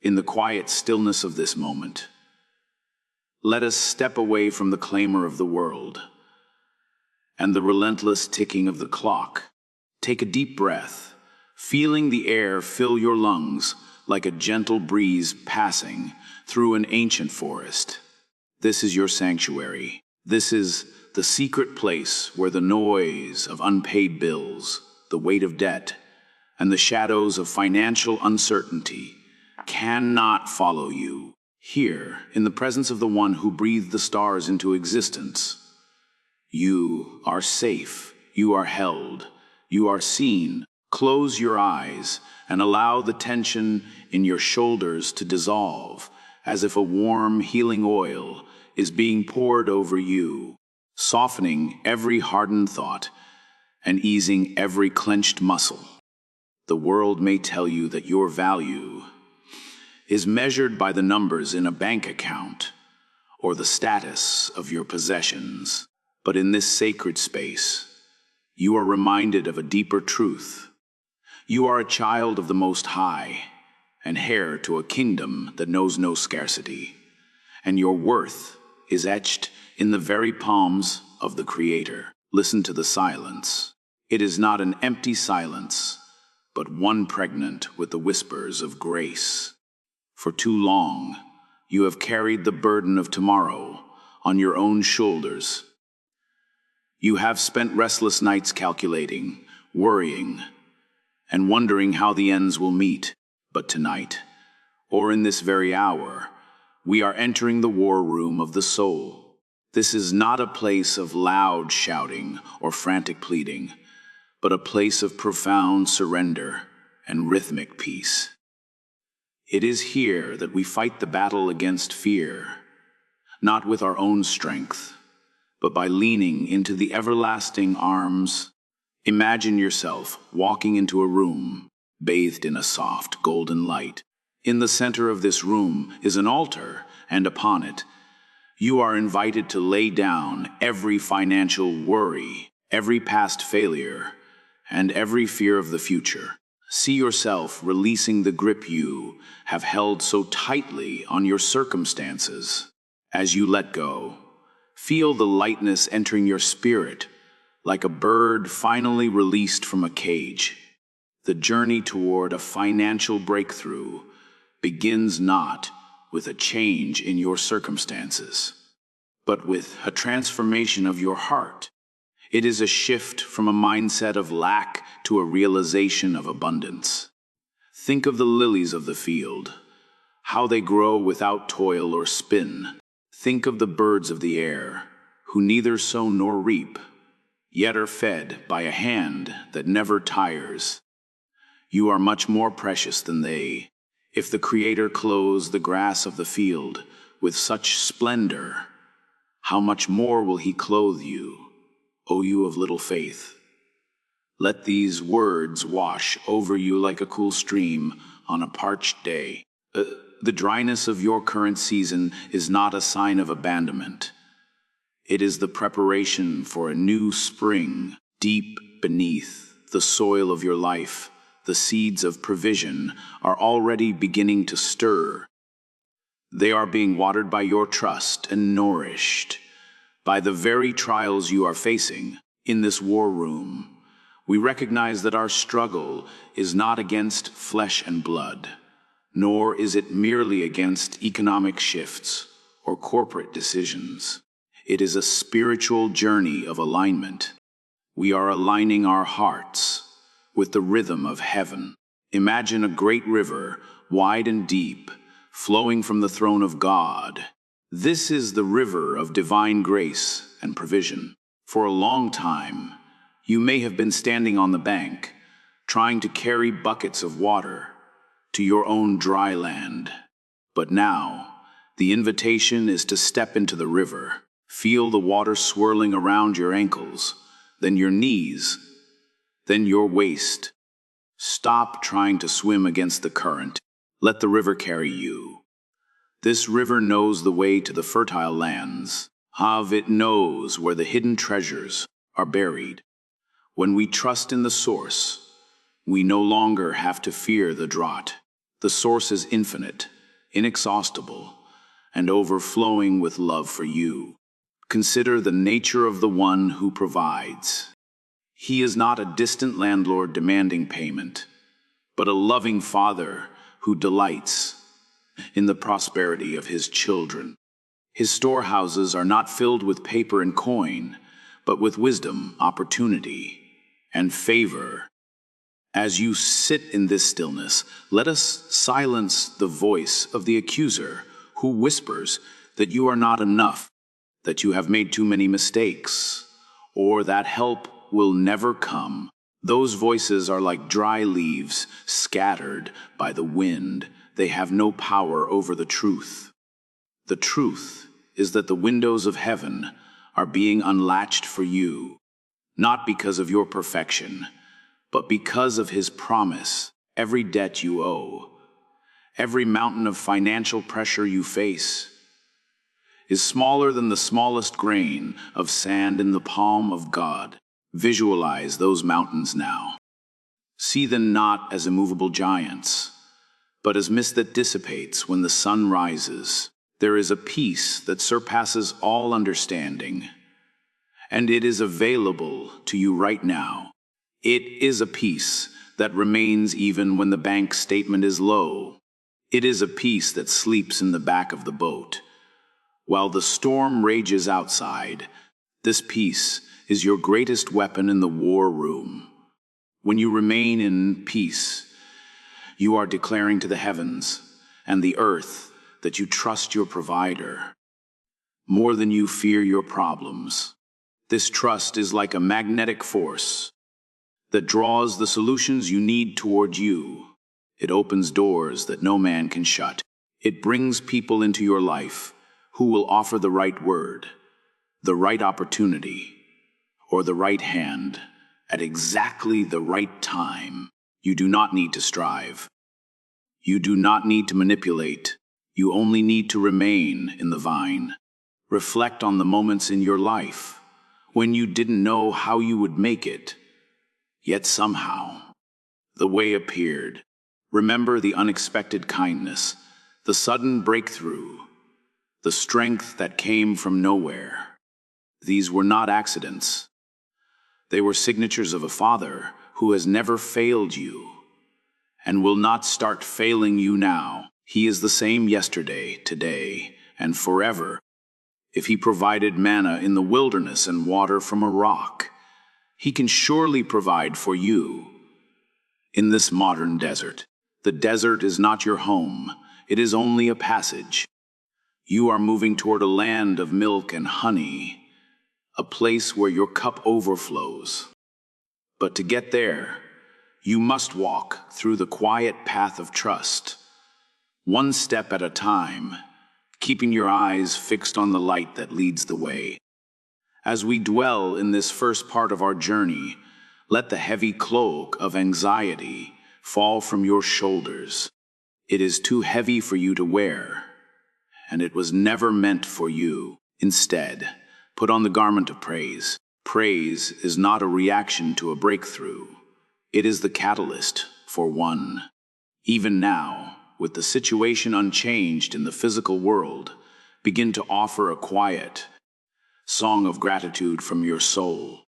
In the quiet stillness of this moment, let us step away from the clamor of the world and the relentless ticking of the clock. Take a deep breath, feeling the air fill your lungs like a gentle breeze passing through an ancient forest. This is your sanctuary. This is the secret place where the noise of unpaid bills, the weight of debt, and the shadows of financial uncertainty cannot follow you. Here, in the presence of the one who breathed the stars into existence, you are safe, you are held, you are seen. Close your eyes and allow the tension in your shoulders to dissolve, as if a warm, healing oil is being poured over you, softening every hardened thought and easing every clenched muscle. The world may tell you that your value is measured by the numbers in a bank account or the status of your possessions. But in this sacred space, you are reminded of a deeper truth. You are a child of the Most High and heir to a kingdom that knows no scarcity, and your worth is etched in the very palms of the Creator. Listen to the silence. It is not an empty silence, but one pregnant with the whispers of grace. For too long, you have carried the burden of tomorrow on your own shoulders. You have spent restless nights calculating, worrying, and wondering how the ends will meet. But tonight, or in this very hour, we are entering the war room of the soul. This is not a place of loud shouting or frantic pleading, but a place of profound surrender and rhythmic peace. It is here that we fight the battle against fear, not with our own strength, but by leaning into the everlasting arms. Imagine yourself walking into a room bathed in a soft golden light. In the center of this room is an altar, and upon it, you are invited to lay down every financial worry, every past failure, and every fear of the future. See yourself releasing the grip you have held so tightly on your circumstances. As you let go, feel the lightness entering your spirit, like a bird finally released from a cage. The journey toward a financial breakthrough begins not with a change in your circumstances, but with a transformation of your heart. It is a shift from a mindset of lack to a realization of abundance. Think of the lilies of the field, how they grow without toil or spin. Think of the birds of the air, who neither sow nor reap, yet are fed by a hand that never tires. You are much more precious than they. If the Creator clothes the grass of the field with such splendor, how much more will He clothe you, O you of little faith? Let these words wash over you like a cool stream on a parched day. The dryness of your current season is not a sign of abandonment. It is the preparation for a new spring. Deep beneath the soil of your life, the seeds of provision are already beginning to stir. They are being watered by your trust and nourished by the very trials you are facing. In this war room, we recognize that our struggle is not against flesh and blood, nor is it merely against economic shifts or corporate decisions. It is a spiritual journey of alignment. We are aligning our hearts with the rhythm of heaven. Imagine a great river, wide and deep, flowing from the throne of God. This is the river of divine grace and provision. For a long time, you may have been standing on the bank, trying to carry buckets of water to your own dry land. But now, the invitation is to step into the river. Feel the water swirling around your ankles, then your knees, then your waist. Stop trying to swim against the current. Let the river carry you. This river knows the way to the fertile lands. It knows where the hidden treasures are buried. When we trust in the source, we no longer have to fear the drought. The source is infinite, inexhaustible, and overflowing with love for you. Consider the nature of the one who provides. He is not a distant landlord demanding payment, but a loving father who delights in the prosperity of his children. His storehouses are not filled with paper and coin, but with wisdom, opportunity, and favor. As you sit in this stillness, let us silence the voice of the accuser who whispers that you are not enough, that you have made too many mistakes, or that help will never come. Those voices are like dry leaves scattered by the wind. They have no power over the truth. The truth is that the windows of heaven are being unlatched for you, not because of your perfection, but because of his promise. Every debt you owe, every mountain of financial pressure you face, is smaller than the smallest grain of sand in the palm of God. Visualize those mountains now. See them not as immovable giants, but as mist that dissipates when the sun rises. There is a peace that surpasses all understanding, and it is available to you right now. It is a peace that remains even when the bank statement is low. It is a peace that sleeps in the back of the boat while the storm rages outside. This peace is your greatest weapon in the war room. When you remain in peace, you are declaring to the heavens and the earth that you trust your provider more than you fear your problems. This trust is like a magnetic force that draws the solutions you need toward you. It opens doors that no man can shut. It brings people into your life who will offer the right word, the right opportunity, or the right hand at exactly the right time. You do not need to strive. You do not need to manipulate. You only need to remain in the vine. Reflect on the moments in your life when you didn't know how you would make it, yet somehow the way appeared. Remember the unexpected kindness, the sudden breakthrough, the strength that came from nowhere. These were not accidents. They were signatures of a Father who has never failed you and will not start failing you now. He is the same yesterday, today, and forever. If he provided manna in the wilderness and water from a rock, he can surely provide for you in this modern desert. The desert is not your home. It is only a passage. You are moving toward a land of milk and honey, a place where your cup overflows. But to get there, you must walk through the quiet path of trust, one step at a time, keeping your eyes fixed on the light that leads the way. As we dwell in this first part of our journey, let the heavy cloak of anxiety fall from your shoulders. It is too heavy for you to wear, and it was never meant for you. Instead, put on the garment of praise. Praise is not a reaction to a breakthrough. It is the catalyst for one. Even now, with the situation unchanged in the physical world, begin to offer a quiet song of gratitude from your soul.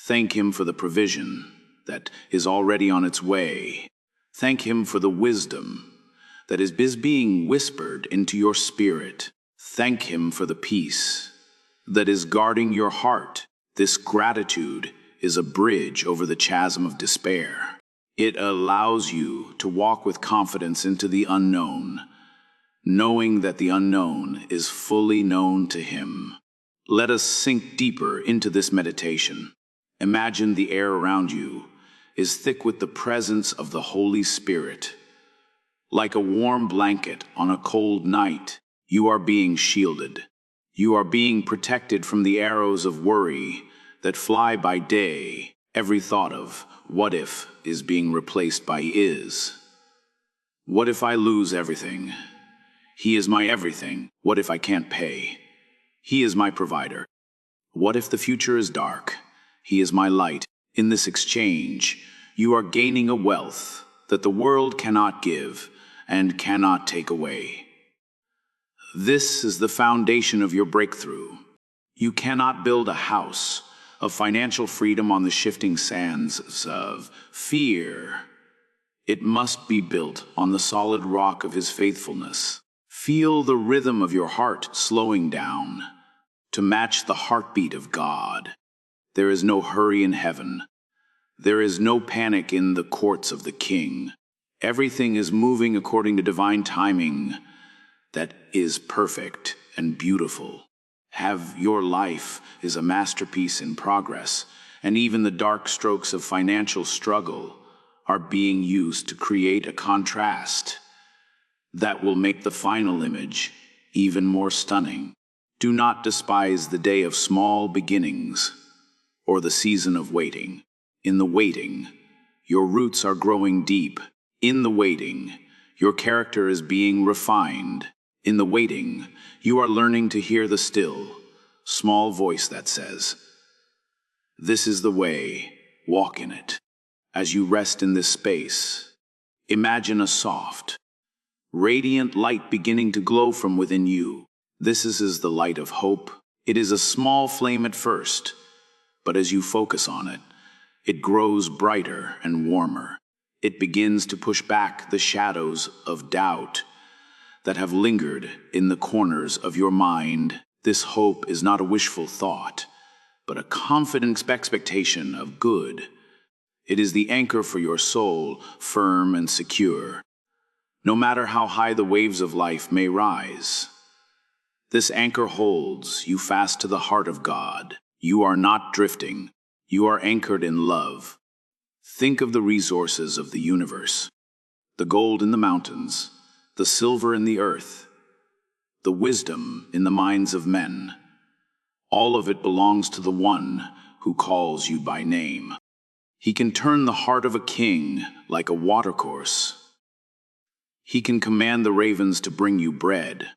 Thank him for the provision that is already on its way. Thank him for the wisdom that is being whispered into your spirit. Thank him for the peace that is guarding your heart. This gratitude is a bridge over the chasm of despair. It allows you to walk with confidence into the unknown, knowing that the unknown is fully known to him. Let us sink deeper into this meditation. Imagine the air around you is thick with the presence of the Holy Spirit. Like a warm blanket on a cold night, you are being shielded. You are being protected from the arrows of worry that fly by day. Every thought of what if is being replaced by is. What if I lose everything? He is my everything. What if I can't pay? He is my provider. What if the future is dark? He is my light. In this exchange, you are gaining a wealth that the world cannot give and cannot take away. This is the foundation of your breakthrough. You cannot build a house of financial freedom on the shifting sands of fear. It must be built on the solid rock of His faithfulness. Feel the rhythm of your heart slowing down to match the heartbeat of God. There is no hurry in heaven. There is no panic in the courts of the King. Everything is moving according to divine timing that is perfect and beautiful. Have your life is a masterpiece in progress, and even the dark strokes of financial struggle are being used to create a contrast that will make the final image even more stunning. Do not despise the day of small beginnings or the season of waiting. In the waiting, your roots are growing deep. In the waiting, your character is being refined. In the waiting, you are learning to hear the still, small voice that says, "This is the way, walk in it." As you rest in this space, imagine a soft, radiant light beginning to glow from within you. This is the light of hope. It is a small flame at first, but as you focus on it, it grows brighter and warmer. It begins to push back the shadows of doubt that have lingered in the corners of your mind. This hope is not a wishful thought, but a confident expectation of good. It is the anchor for your soul, firm and secure, no matter how high the waves of life may rise. This anchor holds you fast to the heart of God. You are not drifting. You are anchored in love. Think of the resources of the universe: the gold in the mountains, the silver in the earth, the wisdom in the minds of men. All of it belongs to the one who calls you by name. He can turn the heart of a king like a watercourse. He can command the ravens to bring you bread.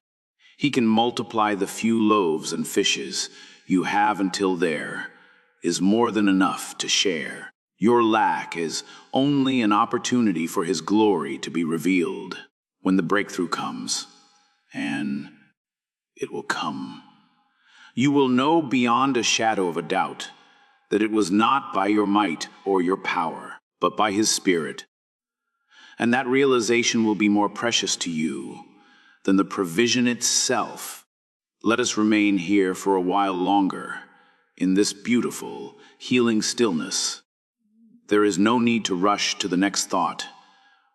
He can multiply the few loaves and fishes you have until there is more than enough to share. Your lack is only an opportunity for His glory to be revealed. When the breakthrough comes, and it will come, you will know beyond a shadow of a doubt that it was not by your might or your power, but by His Spirit. And that realization will be more precious to you than the provision itself. Let us remain here for a while longer, in this beautiful, healing stillness. There is no need to rush to the next thought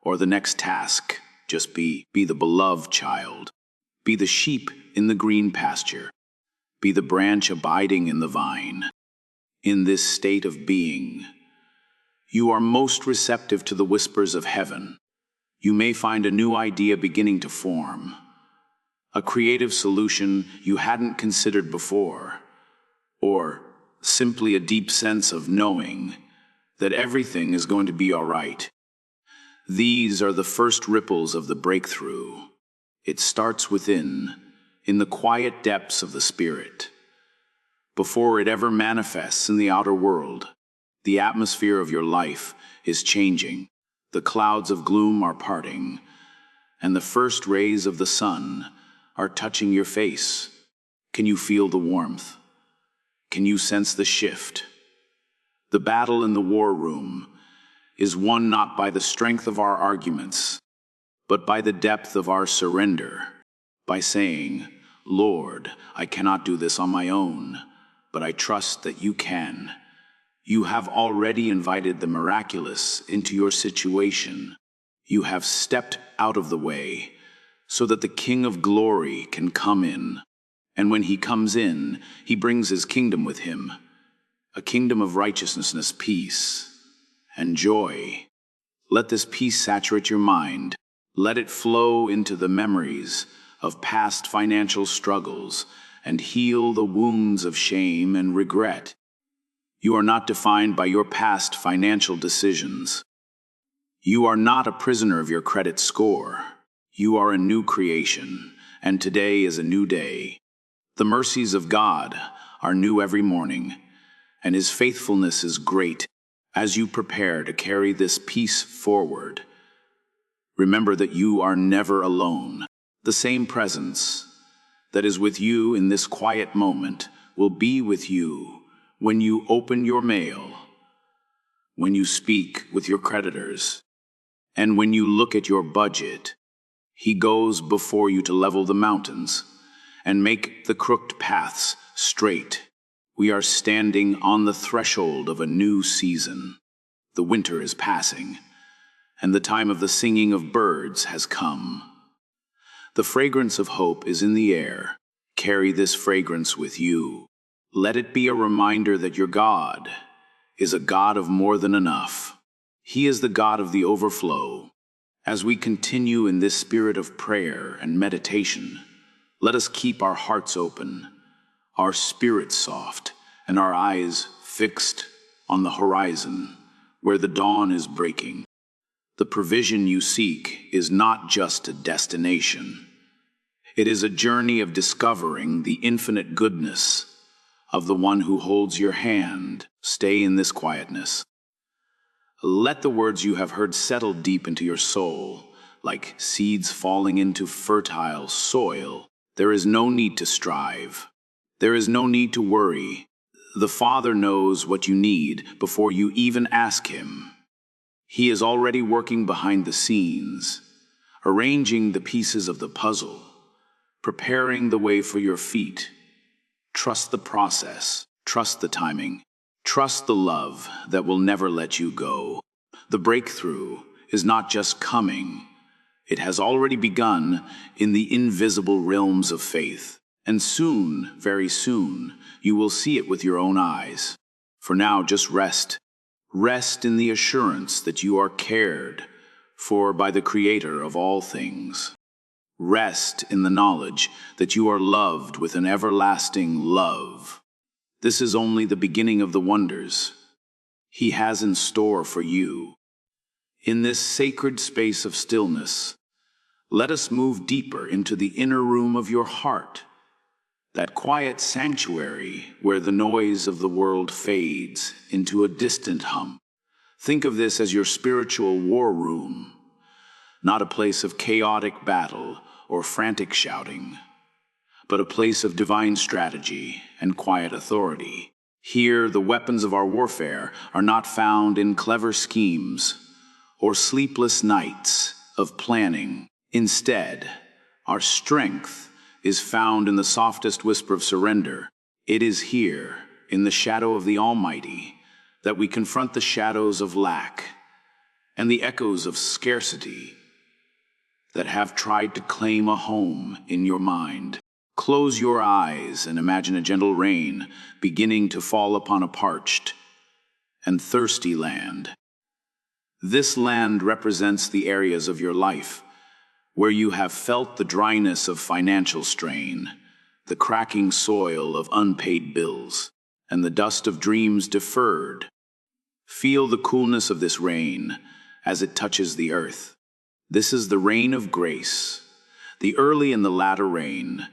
or the next task. Just be the beloved child. Be the sheep in the green pasture. Be the branch abiding in the vine. In this state of being, you are most receptive to the whispers of heaven. You may find a new idea beginning to form, a creative solution you hadn't considered before, or simply a deep sense of knowing that everything is going to be all right. These are the first ripples of the breakthrough. It starts within, in the quiet depths of the spirit. Before it ever manifests in the outer world, the atmosphere of your life is changing. The clouds of gloom are parting, and the first rays of the sun are touching your face. Can you feel the warmth? Can you sense the shift? The battle in the war room is won not by the strength of our arguments, but by the depth of our surrender, by saying, "Lord, I cannot do this on my own, but I trust that you can." You have already invited the miraculous into your situation. You have stepped out of the way so that the King of Glory can come in. And when He comes in, He brings His kingdom with Him, a kingdom of righteousness, peace, and joy. Let this peace saturate your mind. Let it flow into the memories of past financial struggles and heal the wounds of shame and regret. You are not defined by your past financial decisions. You are not a prisoner of your credit score. You are a new creation, and today is a new day. The mercies of God are new every morning, and His faithfulness is great. As you prepare to carry this peace forward, remember that you are never alone. The same presence that is with you in this quiet moment will be with you when you open your mail, when you speak with your creditors, and when you look at your budget. He goes before you to level the mountains and make the crooked paths straight. We are standing on the threshold of a new season. The winter is passing, and the time of the singing of birds has come. The fragrance of hope is in the air. Carry this fragrance with you. Let it be a reminder that your God is a God of more than enough. He is the God of the overflow. As we continue in this spirit of prayer and meditation, let us keep our hearts open, our spirits soft, and our eyes fixed on the horizon where the dawn is breaking. The provision you seek is not just a destination. It is a journey of discovering the infinite goodness of the one who holds your hand. Stay in this quietness. Let the words you have heard settle deep into your soul, like seeds falling into fertile soil. There is no need to strive. There is no need to worry. The Father knows what you need before you even ask Him. He is already working behind the scenes, arranging the pieces of the puzzle, preparing the way for your feet. Trust the process. Trust the timing. Trust the love that will never let you go. The breakthrough is not just coming. It has already begun in the invisible realms of faith. And soon, very soon, you will see it with your own eyes. For now, just rest. Rest in the assurance that you are cared for by the Creator of all things. Rest in the knowledge that you are loved with an everlasting love. This is only the beginning of the wonders He has in store for you. In this sacred space of stillness, let us move deeper into the inner room of your heart, that quiet sanctuary where the noise of the world fades into a distant hum. Think of this as your spiritual war room, not a place of chaotic battle or frantic shouting, but a place of divine strategy and quiet authority. Here, the weapons of our warfare are not found in clever schemes or sleepless nights of planning. Instead, our strength is found in the softest whisper of surrender. It is here, in the shadow of the Almighty, that we confront the shadows of lack and the echoes of scarcity that have tried to claim a home in your mind. Close your eyes and imagine a gentle rain beginning to fall upon a parched and thirsty land. This land represents the areas of your life where you have felt the dryness of financial strain, the cracking soil of unpaid bills, and the dust of dreams deferred. Feel the coolness of this rain as it touches the earth. This is the rain of grace, the early and the latter rain,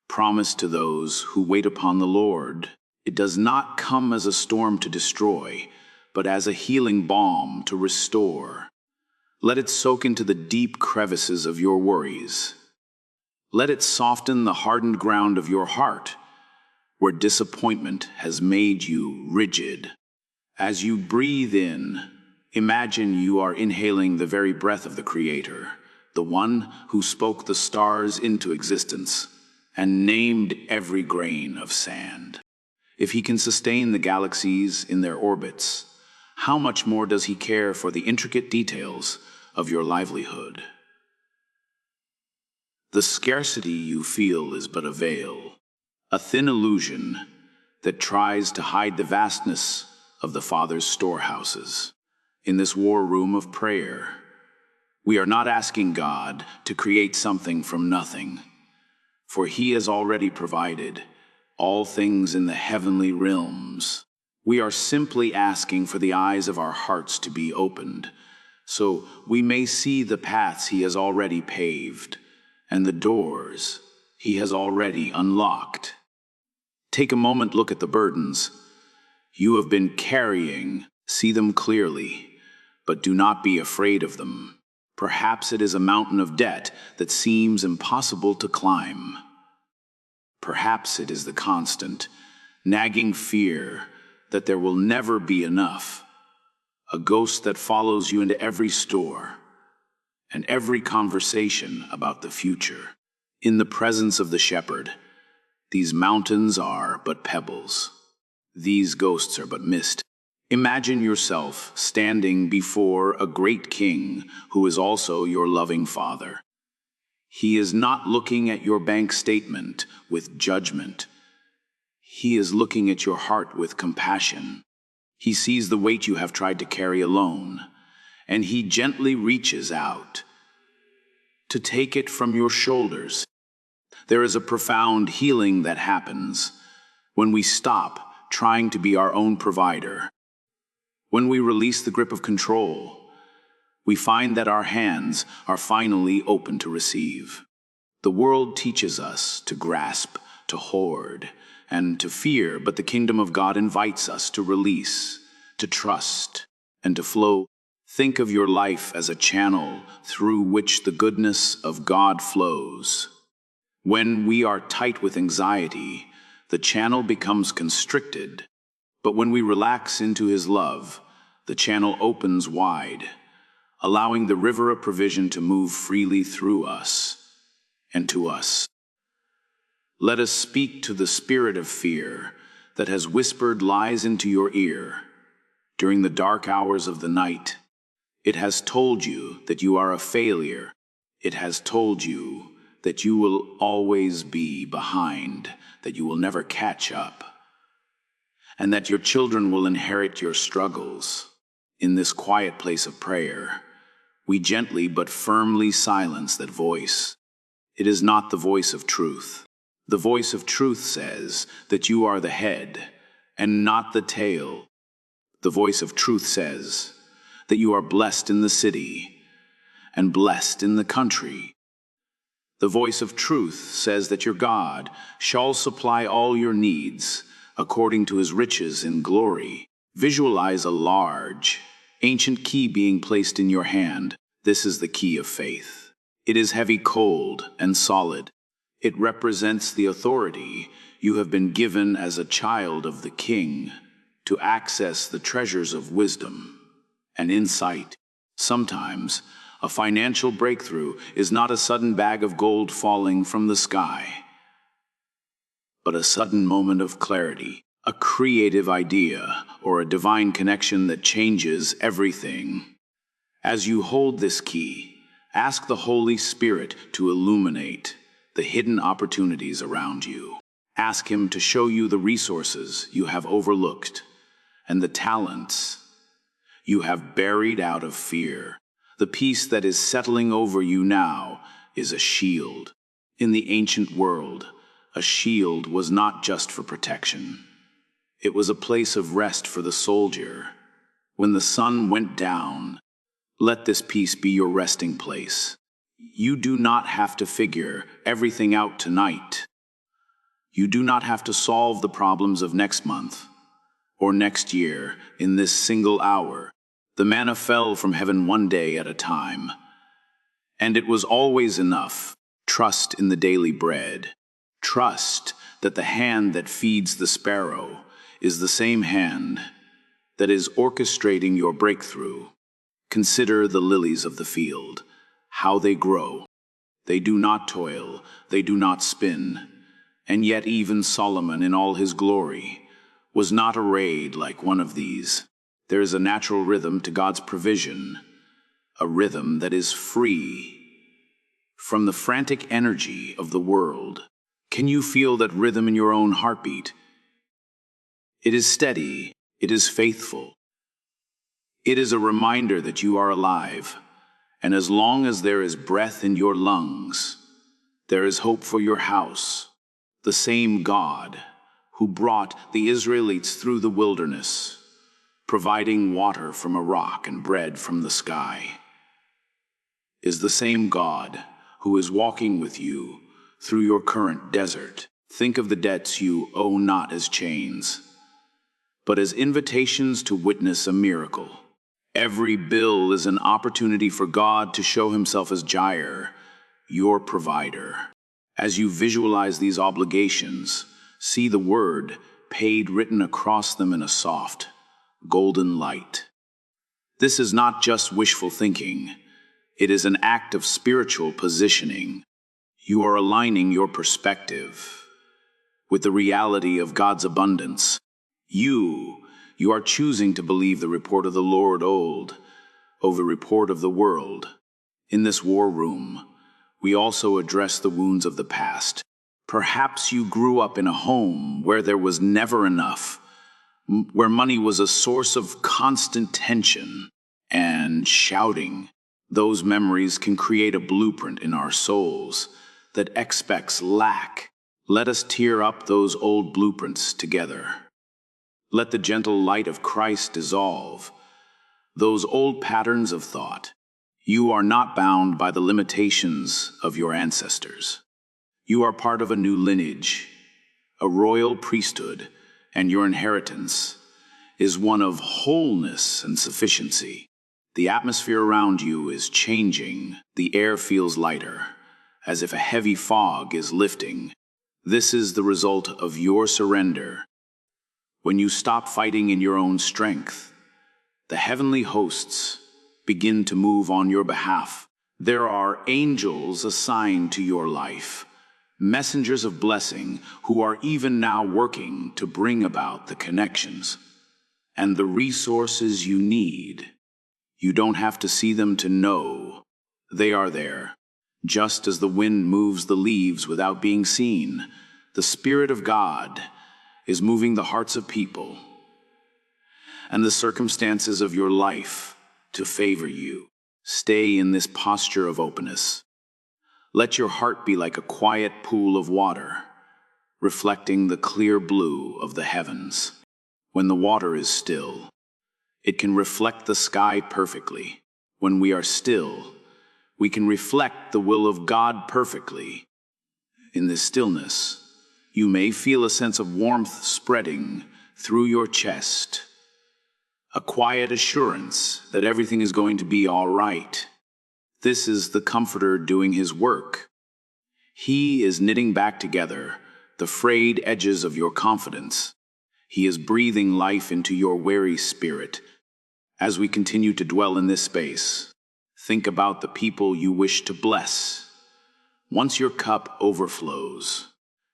promised to those who wait upon the Lord. It does not come as a storm to destroy, but as a healing balm to restore. Let it soak into the deep crevices of your worries. Let it soften the hardened ground of your heart, where disappointment has made you rigid. As you breathe in, imagine you are inhaling the very breath of the Creator, the one who spoke the stars into existence and named every grain of sand. If He can sustain the galaxies in their orbits, how much more does He care for the intricate details of your livelihood? The scarcity you feel is but a veil, a thin illusion that tries to hide the vastness of the Father's storehouses. In this war room of prayer, we are not asking God to create something from nothing, for He has already provided all things in the heavenly realms. We are simply asking for the eyes of our hearts to be opened, so we may see the paths He has already paved and the doors He has already unlocked. Take a moment, look at the burdens you have been carrying, see them clearly, but do not be afraid of them. Perhaps it is a mountain of debt that seems impossible to climb. Perhaps it is the constant, nagging fear that there will never be enough, a ghost that follows you into every store and every conversation about the future. In the presence of the shepherd, these mountains are but pebbles. These ghosts are but mist. Imagine yourself standing before a great king who is also your loving father. He is not looking at your bank statement with judgment. He is looking at your heart with compassion. He sees the weight you have tried to carry alone, and he gently reaches out to take it from your shoulders. There is a profound healing that happens when we stop trying to be our own provider. When we release the grip of control, we find that our hands are finally open to receive. The world teaches us to grasp, to hoard, and to fear, but the kingdom of God invites us to release, to trust, and to flow. Think of your life as a channel through which the goodness of God flows. When we are tight with anxiety, the channel becomes constricted, but when we relax into His love, the channel opens wide, allowing the river of provision to move freely through us and to us. Let us speak to the spirit of fear that has whispered lies into your ear during the dark hours of the night. It has told you that you are a failure. It has told you that you will always be behind, that you will never catch up, and that your children will inherit your struggles. In this quiet place of prayer, we gently but firmly silence that voice. It is not the voice of truth. The voice of truth says that you are the head and not the tail. The voice of truth says that you are blessed in the city and blessed in the country. The voice of truth says that your God shall supply all your needs according to His riches in glory. Visualize a large, ancient key being placed in your hand. This is the key of faith. It is heavy, cold, and solid. It represents the authority you have been given as a child of the King to access the treasures of wisdom and insight. Sometimes, a financial breakthrough is not a sudden bag of gold falling from the sky, but a sudden moment of clarity, a creative idea, or a divine connection that changes everything. As you hold this key, ask the Holy Spirit to illuminate the hidden opportunities around you. Ask Him to show you the resources you have overlooked and the talents you have buried out of fear. The peace that is settling over you now is a shield. In the ancient world, a shield was not just for protection. It was a place of rest for the soldier. When the sun went down, let this peace be your resting place. You do not have to figure everything out tonight. You do not have to solve the problems of next month or next year in this single hour. The manna fell from heaven one day at a time, and it was always enough. Trust in the daily bread. Trust that the hand that feeds the sparrow is the same hand that is orchestrating your breakthrough. Consider the lilies of the field, how they grow. They do not toil, they do not spin, and yet even Solomon in all his glory was not arrayed like one of these. There is a natural rhythm to God's provision, a rhythm that is free from the frantic energy of the world. Can you feel that rhythm in your own heartbeat? It is steady, it is faithful. It is a reminder that you are alive, and as long as there is breath in your lungs, there is hope for your house. The same God who brought the Israelites through the wilderness, providing water from a rock and bread from the sky, is the same God who is walking with you through your current desert. Think of the debts you owe not as chains, but as invitations to witness a miracle. Every bill is an opportunity for God to show Himself as Jireh, your provider. As you visualize these obligations, see the word paid written across them in a soft, golden light. This is not just wishful thinking. It is an act of spiritual positioning. You are aligning your perspective with the reality of God's abundance. You are choosing to believe the report of the Lord over the report of the world. In this war room, we also address the wounds of the past. Perhaps you grew up in a home where there was never enough, where money was a source of constant tension and shouting. Those memories can create a blueprint in our souls that expects lack. Let us tear up those old blueprints together. Let the gentle light of Christ dissolve those old patterns of thought. You are not bound by the limitations of your ancestors. You are part of a new lineage, a royal priesthood, and your inheritance is one of wholeness and sufficiency. The atmosphere around you is changing. The air feels lighter, as if a heavy fog is lifting. This is the result of your surrender. When you stop fighting in your own strength, the heavenly hosts begin to move on your behalf. There are angels assigned to your life, messengers of blessing who are even now working to bring about the connections and the resources you need. You don't have to see them to know they are there. Just as the wind moves the leaves without being seen, the Spirit of God is moving the hearts of people and the circumstances of your life to favor you. Stay in this posture of openness. Let your heart be like a quiet pool of water, reflecting the clear blue of the heavens. When the water is still, it can reflect the sky perfectly. When we are still, we can reflect the will of God perfectly. In this stillness, you may feel a sense of warmth spreading through your chest, a quiet assurance that everything is going to be all right. This is the Comforter doing his work. He is knitting back together the frayed edges of your confidence. He is breathing life into your weary spirit. As we continue to dwell in this space, think about the people you wish to bless. Once your cup overflows,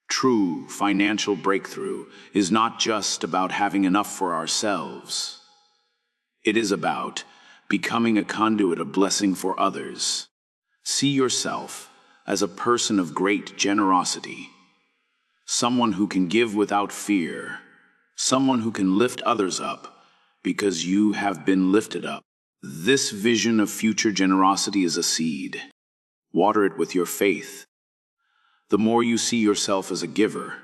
true financial breakthrough is not just about having enough for ourselves. It is about becoming a conduit of blessing for others. See yourself as a person of great generosity, someone who can give without fear, someone who can lift others up because you have been lifted up. This vision of future generosity is a seed. Water it with your faith. The more you see yourself as a giver,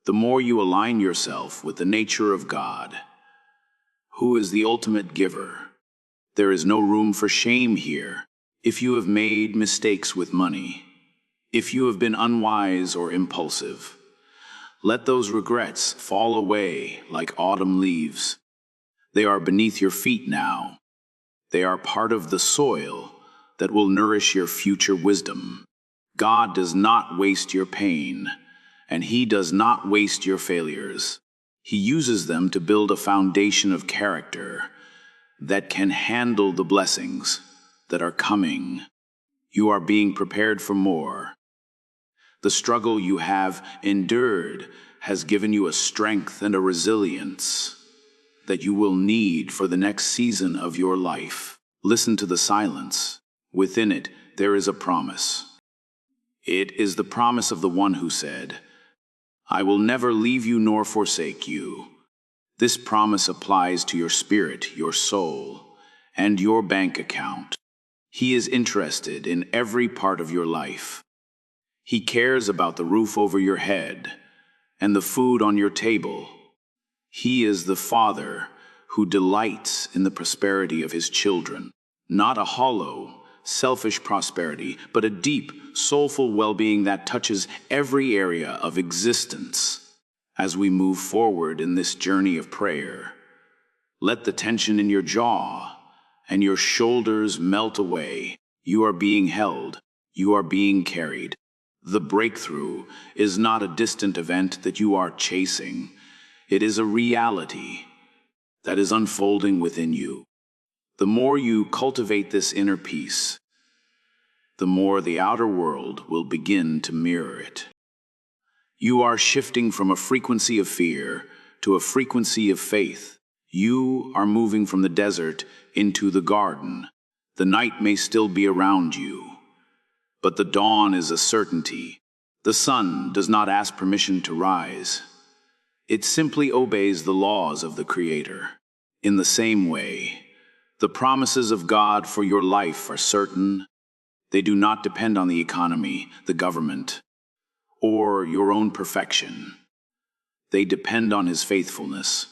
the more you align yourself with the nature of God, who is the ultimate giver. There is no room for shame here. If you have made mistakes with money, if you have been unwise or impulsive, let those regrets fall away like autumn leaves. They are beneath your feet now. They are part of the soil that will nourish your future wisdom. God does not waste your pain, and he does not waste your failures. He uses them to build a foundation of character that can handle the blessings that are coming. You are being prepared for more. The struggle you have endured has given you a strength and a resilience that you will need for the next season of your life. Listen to the silence. Within it, there is a promise. It is the promise of the one who said, "I will never leave you nor forsake you." This promise applies to your spirit, your soul, and your bank account. He is interested in every part of your life. He cares about the roof over your head and the food on your table. He is the Father who delights in the prosperity of his children. Not a hollow, selfish prosperity, but a deep, soulful well-being that touches every area of existence. As we move forward in this journey of prayer, let the tension in your jaw and your shoulders melt away. You are being held. You are being carried. The breakthrough is not a distant event that you are chasing. It is a reality that is unfolding within you. The more you cultivate this inner peace, the more the outer world will begin to mirror it. You are shifting from a frequency of fear to a frequency of faith. You are moving from the desert into the garden. The night may still be around you, but the dawn is a certainty. The sun does not ask permission to rise. It simply obeys the laws of the Creator. In the same way, the promises of God for your life are certain. They do not depend on the economy, the government, or your own perfection. They depend on His faithfulness,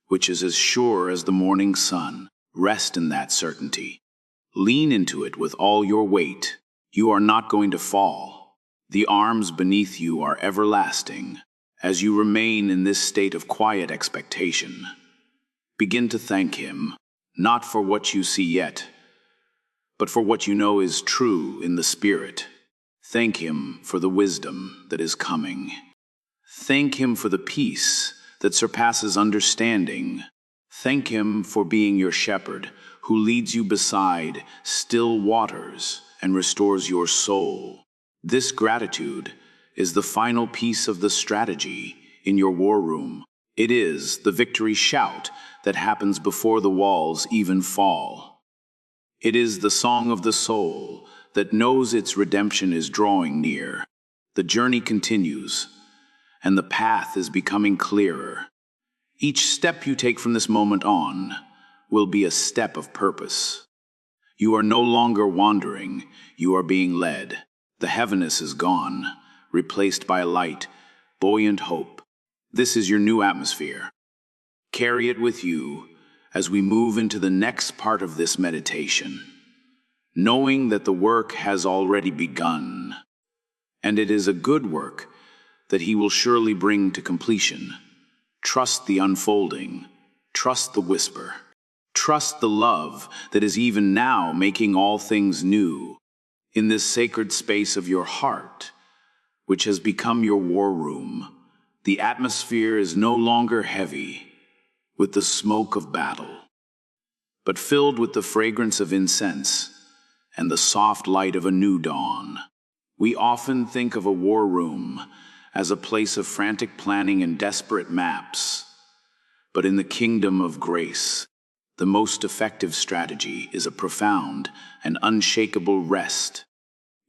which is as sure as the morning sun. Rest in that certainty. Lean into it with all your weight. You are not going to fall. The arms beneath you are everlasting. As you remain in this state of quiet expectation, begin to thank Him, not for what you see yet, but for what you know is true in the Spirit. Thank Him for the wisdom that is coming. Thank Him for the peace that surpasses understanding. Thank Him for being your shepherd, who leads you beside still waters and restores your soul. This gratitude is the final piece of the strategy in your war room. It is the victory shout that happens before the walls even fall. It is the song of the soul that knows its redemption is drawing near. The journey continues, and the path is becoming clearer. Each step you take from this moment on will be a step of purpose. You are no longer wandering, you are being led. The heaviness is gone, replaced by a light, buoyant hope. This is your new atmosphere. Carry it with you as we move into the next part of this meditation, knowing that the work has already begun, and it is a good work that He will surely bring to completion. Trust the unfolding, trust the whisper, trust the love that is even now making all things new. In this sacred space of your heart, which has become your war room, the atmosphere is no longer heavy with the smoke of battle, but filled with the fragrance of incense and the soft light of a new dawn. We often think of a war room as a place of frantic planning and desperate maps, but in the kingdom of grace, the most effective strategy is a profound and unshakable rest.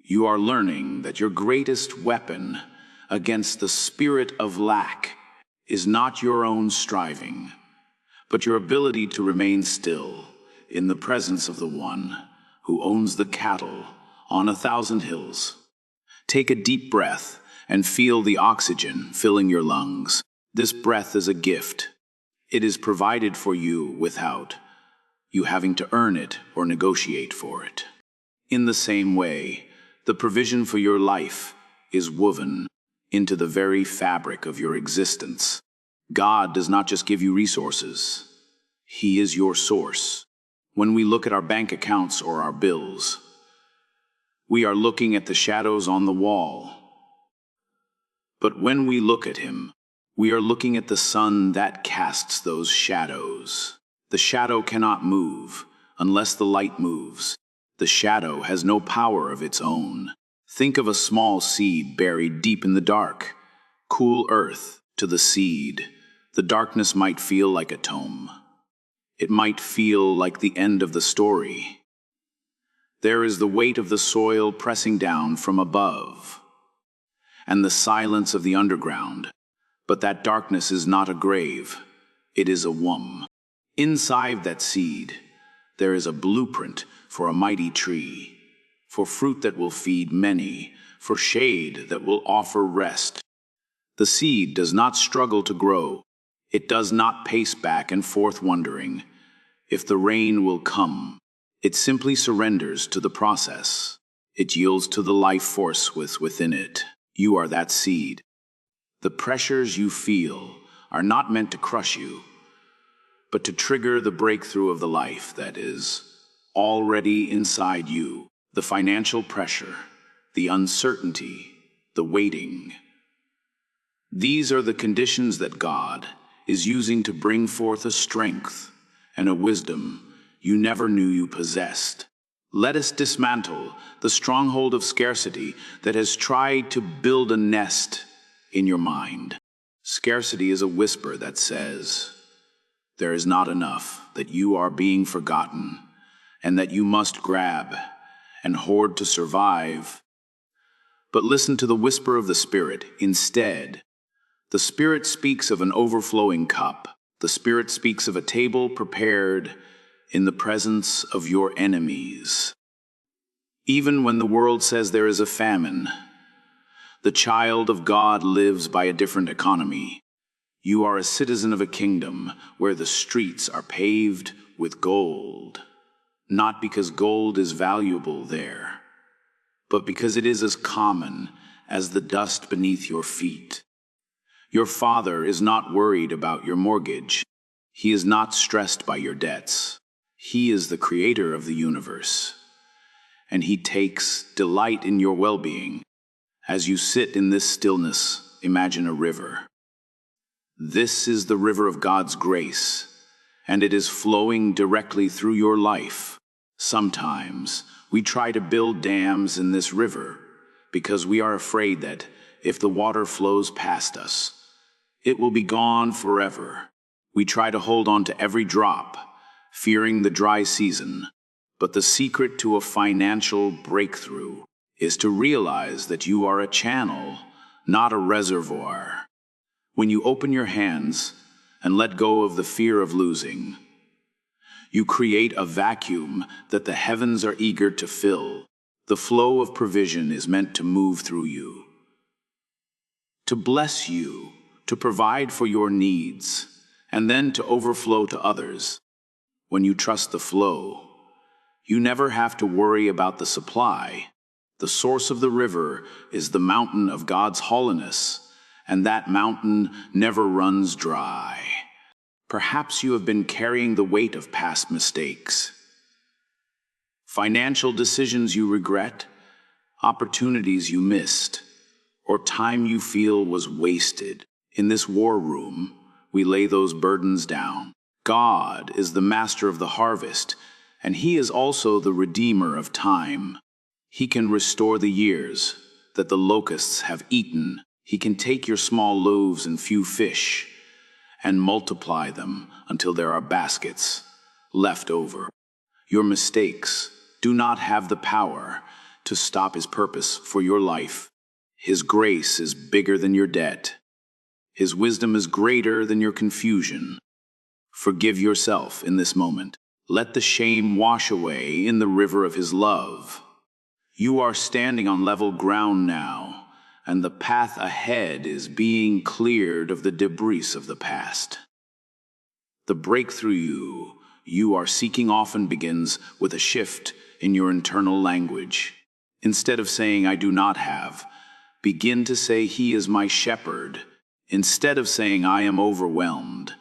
You are learning that your greatest weapon against the spirit of lack is not your own striving, but your ability to remain still in the presence of the One who owns the cattle on 1,000 hills. Take a deep breath and feel the oxygen filling your lungs. This breath is a gift. It is provided for you without you having to earn it or negotiate for it. In the same way, the provision for your life is woven into the very fabric of your existence. God does not just give you resources. He is your source. When we look at our bank accounts or our bills, we are looking at the shadows on the wall. But when we look at Him, we are looking at the sun that casts those shadows. The shadow cannot move unless the light moves. The shadow has no power of its own. Think of a small seed buried deep in the dark. Cool earth to the seed. The darkness might feel like a tomb. It might feel like the end of the story. There is the weight of the soil pressing down from above, and the silence of the underground. But that darkness is not a grave. It is a womb. Inside that seed, there is a blueprint for a mighty tree, for fruit that will feed many, for shade that will offer rest. The seed does not struggle to grow. It does not pace back and forth wondering if the rain will come. It simply surrenders to the process. It yields to the life force within it. You are that seed. The pressures you feel are not meant to crush you, but to trigger the breakthrough of the life that is already inside you. The financial pressure, the uncertainty, the waiting. These are the conditions that God is using to bring forth a strength and a wisdom you never knew you possessed. Let us dismantle the stronghold of scarcity that has tried to build a nest in your mind. Scarcity is a whisper that says, there is not enough, that you are being forgotten, and that you must grab and hoard to survive. But listen to the whisper of the Spirit instead. The Spirit speaks of an overflowing cup. The Spirit speaks of a table prepared in the presence of your enemies. Even when the world says there is a famine, the child of God lives by a different economy. You are a citizen of a kingdom where the streets are paved with gold, not because gold is valuable there, but because it is as common as the dust beneath your feet. Your Father is not worried about your mortgage. He is not stressed by your debts. He is the creator of the universe, and He takes delight in your well-being. As you sit in this stillness, imagine a river. This is the river of God's grace, and it is flowing directly through your life. Sometimes we try to build dams in this river because we are afraid that if the water flows past us, it will be gone forever. We try to hold on to every drop, fearing the dry season. But the secret to a financial breakthrough is to realize that you are a channel, not a reservoir. When you open your hands and let go of the fear of losing, you create a vacuum that the heavens are eager to fill. The flow of provision is meant to move through you, to bless you, to provide for your needs, and then to overflow to others. When you trust the flow, you never have to worry about the supply. The source of the river is the mountain of God's holiness, and that mountain never runs dry. Perhaps you have been carrying the weight of past mistakes, financial decisions you regret, opportunities you missed, or time you feel was wasted. In this war room, we lay those burdens down. God is the master of the harvest, and He is also the redeemer of time. He can restore the years that the locusts have eaten. He can take your small loaves and few fish and multiply them until there are baskets left over. Your mistakes do not have the power to stop His purpose for your life. His grace is bigger than your debt. His wisdom is greater than your confusion. Forgive yourself in this moment. Let the shame wash away in the river of His love. You are standing on level ground now, and the path ahead is being cleared of the debris of the past. The breakthrough you are seeking often begins with a shift in your internal language. Instead of saying, I do not have, begin to say, He is my shepherd. Instead of saying, I am overwhelmed,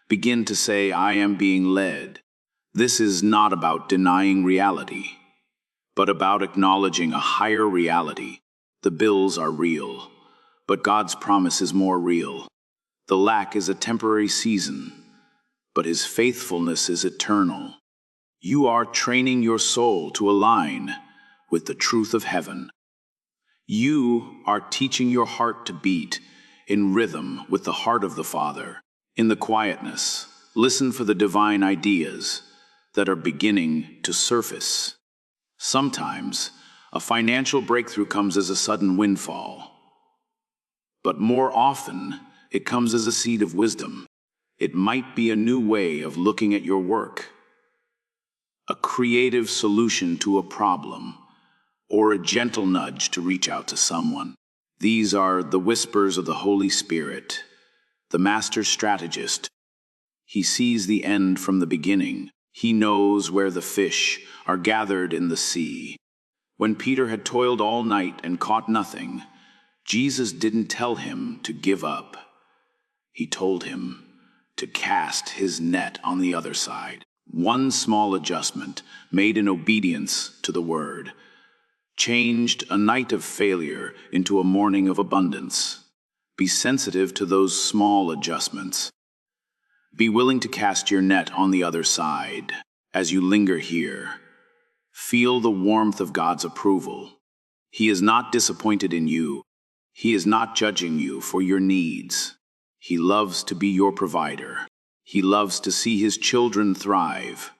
begin to say, I am being led. This is not about denying reality, but about acknowledging a higher reality. The bills are real, but God's promise is more real. The lack is a temporary season, but His faithfulness is eternal. You are training your soul to align with the truth of heaven. You are teaching your heart to beat in rhythm with the heart of the Father. In the quietness, listen for the divine ideas that are beginning to surface. Sometimes, a financial breakthrough comes as a sudden windfall, but more often, it comes as a seed of wisdom. It might be a new way of looking at your work, a creative solution to a problem, or a gentle nudge to reach out to someone. These are the whispers of the Holy Spirit, the master strategist. He sees the end from the beginning. He knows where the fish are gathered in the sea. When Peter had toiled all night and caught nothing, Jesus didn't tell him to give up. He told him to cast his net on the other side. One small adjustment made in obedience to the word changed a night of failure into a morning of abundance. Be sensitive to those small adjustments. Be willing to cast your net on the other side. As you linger here, feel the warmth of God's approval. He is not disappointed in you. He is not judging you for your needs. He loves to be your provider. He loves to see his children thrive.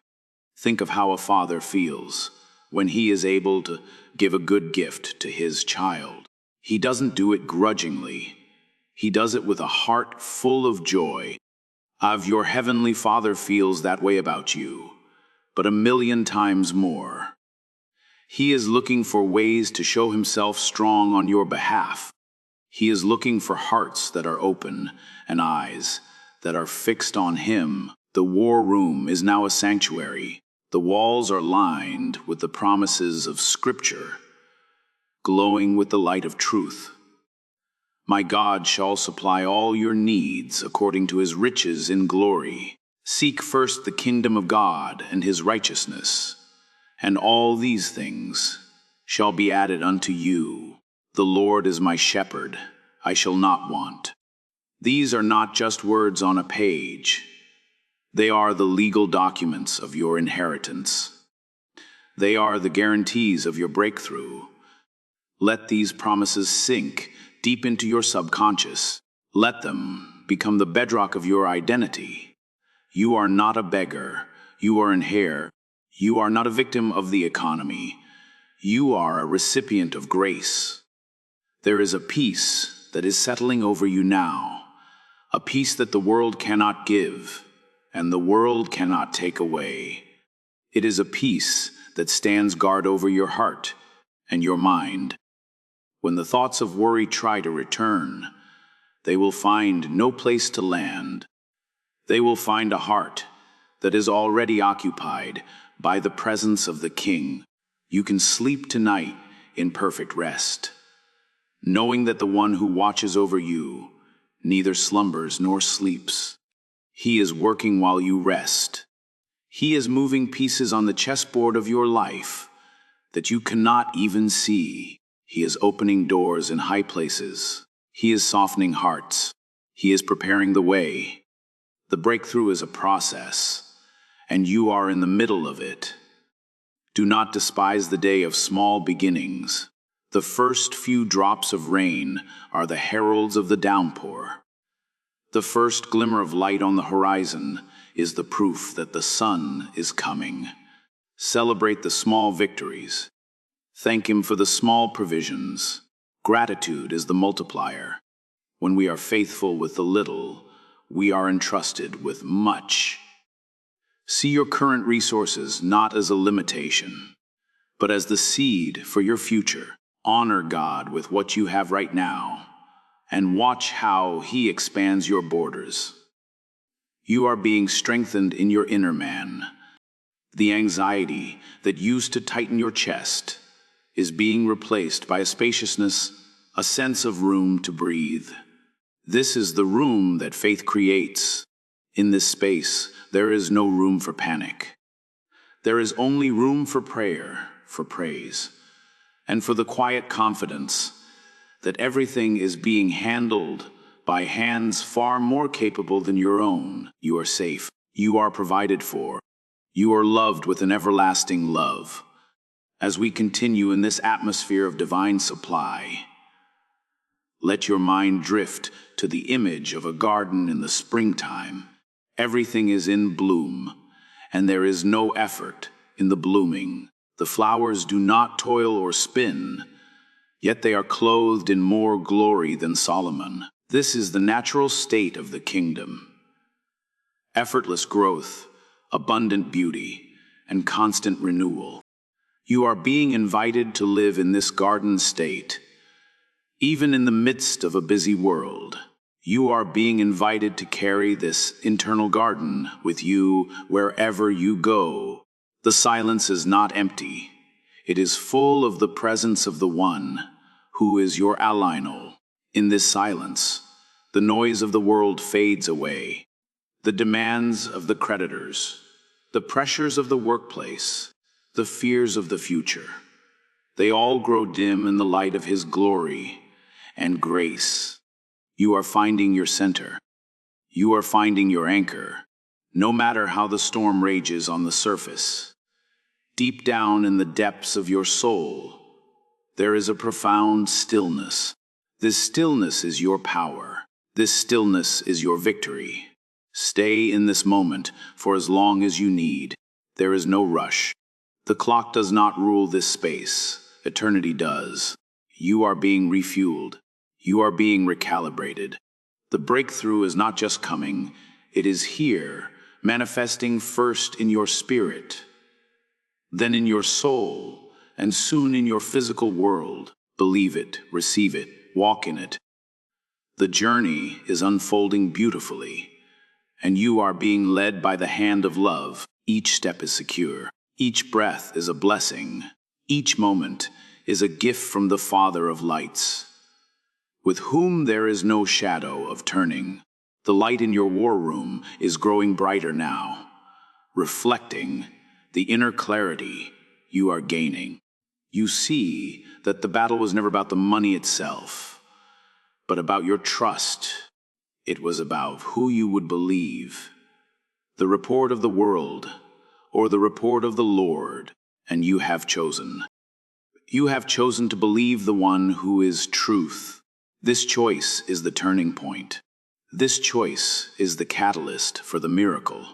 Think of how a father feels when he is able to give a good gift to his child. He doesn't do it grudgingly. He does it with a heart full of joy. Your heavenly Father feels that way about you, but 1,000,000 times more. He is looking for ways to show himself strong on your behalf. He is looking for hearts that are open and eyes that are fixed on him. The war room is now a sanctuary. The walls are lined with the promises of Scripture, glowing with the light of truth. My God shall supply all your needs according to his riches in glory. Seek first the kingdom of God and his righteousness, and all these things shall be added unto you. The Lord is my shepherd, I shall not want. These are not just words on a page. They are the legal documents of your inheritance. They are the guarantees of your breakthrough. Let these promises sink deep into your subconscious. Let them become the bedrock of your identity. You are not a beggar. You are an heir. You are not a victim of the economy. You are a recipient of grace. There is a peace that is settling over you now, a peace that the world cannot give and the world cannot take away. It is a peace that stands guard over your heart and your mind. When the thoughts of worry try to return, they will find no place to land. They will find a heart that is already occupied by the presence of the King. You can sleep tonight in perfect rest, knowing that the one who watches over you neither slumbers nor sleeps. He is working while you rest. He is moving pieces on the chessboard of your life that you cannot even see. He is opening doors in high places. He is softening hearts. He is preparing the way. The breakthrough is a process, and you are in the middle of it. Do not despise the day of small beginnings. The first few drops of rain are the heralds of the downpour. The first glimmer of light on the horizon is the proof that the sun is coming. Celebrate the small victories. Thank him for the small provisions. Gratitude is the multiplier. When we are faithful with the little, we are entrusted with much. See your current resources not as a limitation, but as the seed for your future. Honor God with what you have right now, and watch how he expands your borders. You are being strengthened in your inner man. The anxiety that used to tighten your chest is being replaced by a spaciousness, a sense of room to breathe. This is the room that faith creates. In this space, there is no room for panic. There is only room for prayer, for praise, and for the quiet confidence that everything is being handled by hands far more capable than your own. You are safe. You are provided for. You are loved with an everlasting love. As we continue in this atmosphere of divine supply, let your mind drift to the image of a garden in the springtime. Everything is in bloom, and there is no effort in the blooming. The flowers do not toil or spin, yet they are clothed in more glory than Solomon. This is the natural state of the kingdom. Effortless growth, abundant beauty, and constant renewal. You are being invited to live in this garden state, even in the midst of a busy world. You are being invited to carry this internal garden with you wherever you go. The silence is not empty. It is full of the presence of the one who is your Alino. In this silence, the noise of the world fades away. The demands of the creditors, the pressures of the workplace, the fears of the future. They all grow dim in the light of His glory and grace. You are finding your center. You are finding your anchor, no matter how the storm rages on the surface. Deep down in the depths of your soul, there is a profound stillness. This stillness is your power. This stillness is your victory. Stay in this moment for as long as you need. There is no rush. The clock does not rule this space. Eternity does. You are being refueled. You are being recalibrated. The breakthrough is not just coming, it is here, manifesting first in your spirit, then in your soul, and soon in your physical world. Believe it, receive it, walk in it. The journey is unfolding beautifully, and you are being led by the hand of love. Each step is secure. Each breath is a blessing. Each moment is a gift from the Father of lights, with whom there is no shadow of turning. The light in your war room is growing brighter now, reflecting the inner clarity you are gaining. You see that the battle was never about the money itself, but about your trust. It was about who you would believe, the report of the world or the report of the Lord, and you have chosen. You have chosen to believe the one who is truth. This choice is the turning point. This choice is the catalyst for the miracle.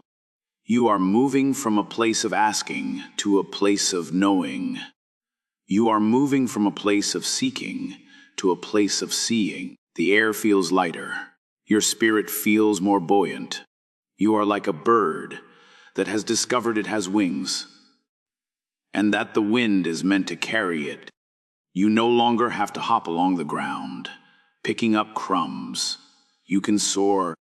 You are moving from a place of asking to a place of knowing. You are moving from a place of seeking to a place of seeing. The air feels lighter. Your spirit feels more buoyant. You are like a bird that has discovered it has wings, and that the wind is meant to carry it. You no longer have to hop along the ground, picking up crumbs. You can soar.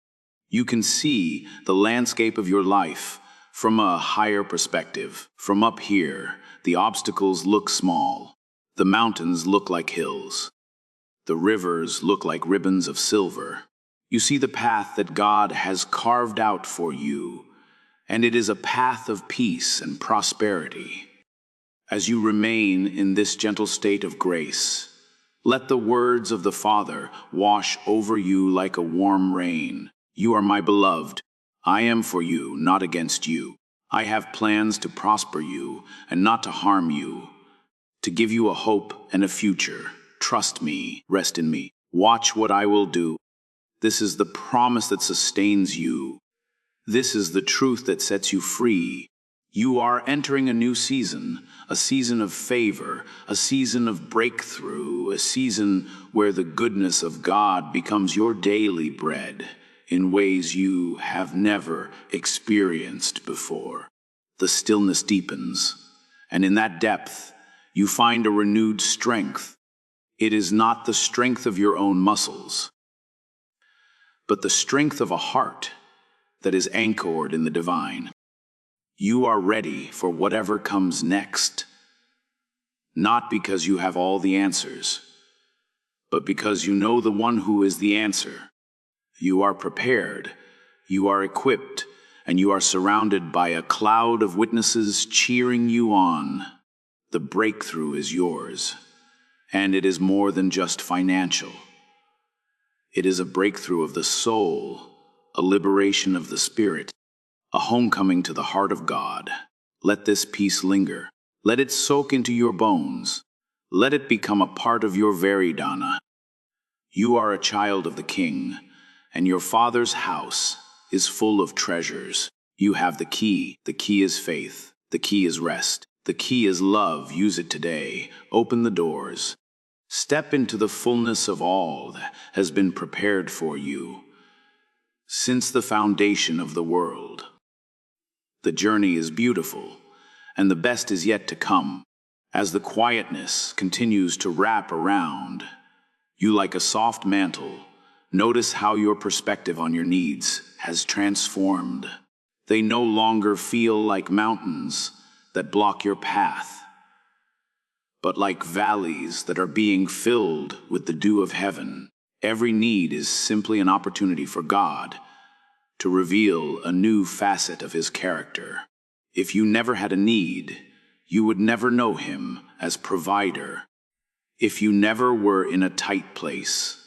You can see the landscape of your life from a higher perspective. From up here, the obstacles look small. The mountains look like hills. The rivers look like ribbons of silver. You see the path that God has carved out for you, and it is a path of peace and prosperity. As you remain in this gentle state of grace, let the words of the Father wash over you like a warm rain. You are my beloved. I am for you, not against you. I have plans to prosper you and not to harm you, to give you a hope and a future. Trust me, rest in me. Watch what I will do. This is the promise that sustains you. This is the truth that sets you free. You are entering a new season, a season of favor, a season of breakthrough, a season where the goodness of God becomes your daily bread in ways you have never experienced before. The stillness deepens, and in that depth, you find a renewed strength. It is not the strength of your own muscles, but the strength of a heart that is anchored in the divine. You are ready for whatever comes next, not because you have all the answers, but because you know the one who is the answer. You are prepared, you are equipped, and you are surrounded by a cloud of witnesses cheering you on. The breakthrough is yours, and it is more than just financial. It is a breakthrough of the soul, a liberation of the spirit, a homecoming to the heart of God. Let this peace linger. Let it soak into your bones. Let it become a part of your very Dana. You are a child of the King, and your Father's house is full of treasures. You have the key. The key is faith. The key is rest. The key is love. Use it today. Open the doors. Step into the fullness of all that has been prepared for you since the foundation of the world. The journey is beautiful, and the best is yet to come. As the quietness continues to wrap around you like a soft mantle, notice how your perspective on your needs has transformed. They no longer feel like mountains that block your path, but like valleys that are being filled with the dew of heaven. Every need is simply an opportunity for God to reveal a new facet of His character. If you never had a need, you would never know Him as provider. If you never were in a tight place,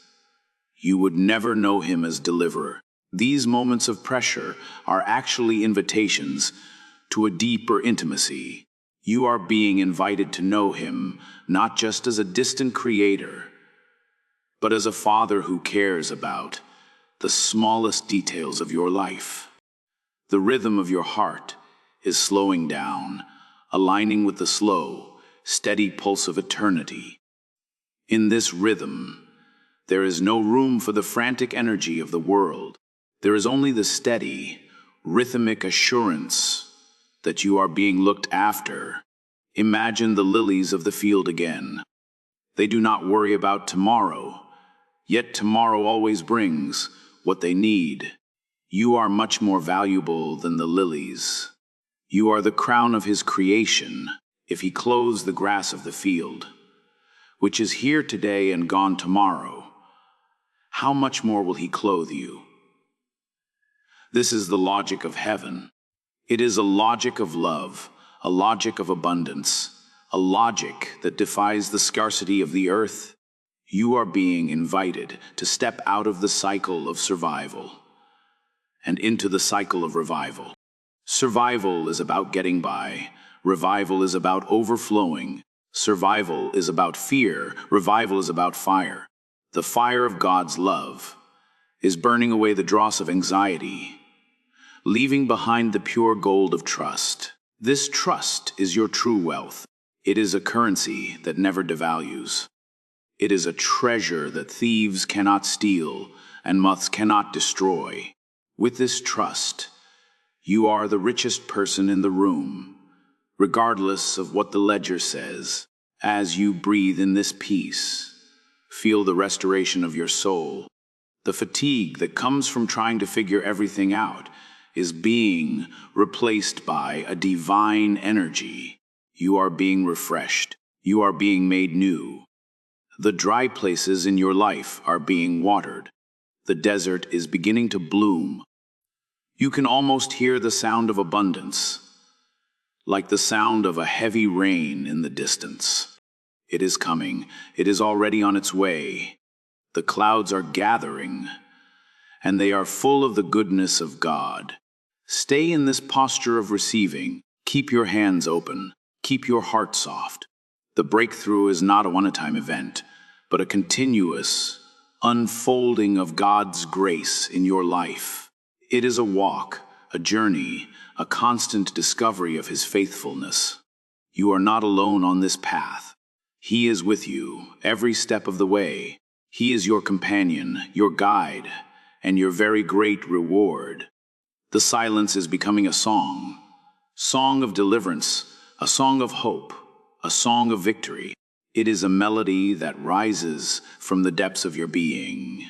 you would never know him as deliverer. These moments of pressure are actually invitations to a deeper intimacy. You are being invited to know him, not just as a distant creator, but as a father who cares about the smallest details of your life. The rhythm of your heart is slowing down, aligning with the slow, steady pulse of eternity. In this rhythm, there is no room for the frantic energy of the world. There is only the steady, rhythmic assurance that you are being looked after. Imagine the lilies of the field again. They do not worry about tomorrow, yet tomorrow always brings what they need. You are much more valuable than the lilies. You are the crown of his creation. If he clothes the grass of the field, which is here today and gone tomorrow, how much more will he clothe you? This is the logic of heaven. It is a logic of love, a logic of abundance, a logic that defies the scarcity of the earth. You are being invited to step out of the cycle of survival and into the cycle of revival. Survival is about getting by. Revival is about overflowing. Survival is about fear. Revival is about fire. The fire of God's love is burning away the dross of anxiety, leaving behind the pure gold of trust. This trust is your true wealth. It is a currency that never devalues. It is a treasure that thieves cannot steal and moths cannot destroy. With this trust, you are the richest person in the room, regardless of what the ledger says. As you breathe in this peace, feel the restoration of your soul. The fatigue that comes from trying to figure everything out is being replaced by a divine energy. You are being refreshed. You are being made new. The dry places in your life are being watered. The desert is beginning to bloom. You can almost hear the sound of abundance, like the sound of a heavy rain in the distance. It is coming. It is already on its way. The clouds are gathering, and they are full of the goodness of God. Stay in this posture of receiving. Keep your hands open. Keep your heart soft. The breakthrough is not a one-time event, but a continuous unfolding of God's grace in your life. It is a walk, a journey, a constant discovery of his faithfulness. You are not alone on this path. He is with you every step of the way. He is your companion, your guide, and your very great reward. The silence is becoming a song of deliverance, a song of hope, a song of victory. It is a melody that rises from the depths of your being,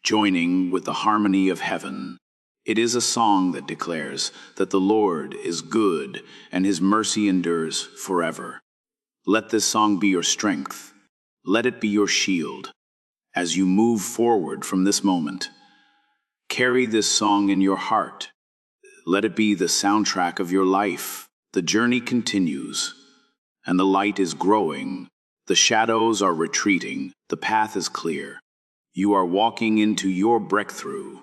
joining with the harmony of heaven. It is a song that declares that the Lord is good and his mercy endures forever. Let this song be your strength. Let it be your shield. As you move forward from this moment, carry this song in your heart. Let it be the soundtrack of your life. The journey continues, and the light is growing. The shadows are retreating. The path is clear. You are walking into your breakthrough,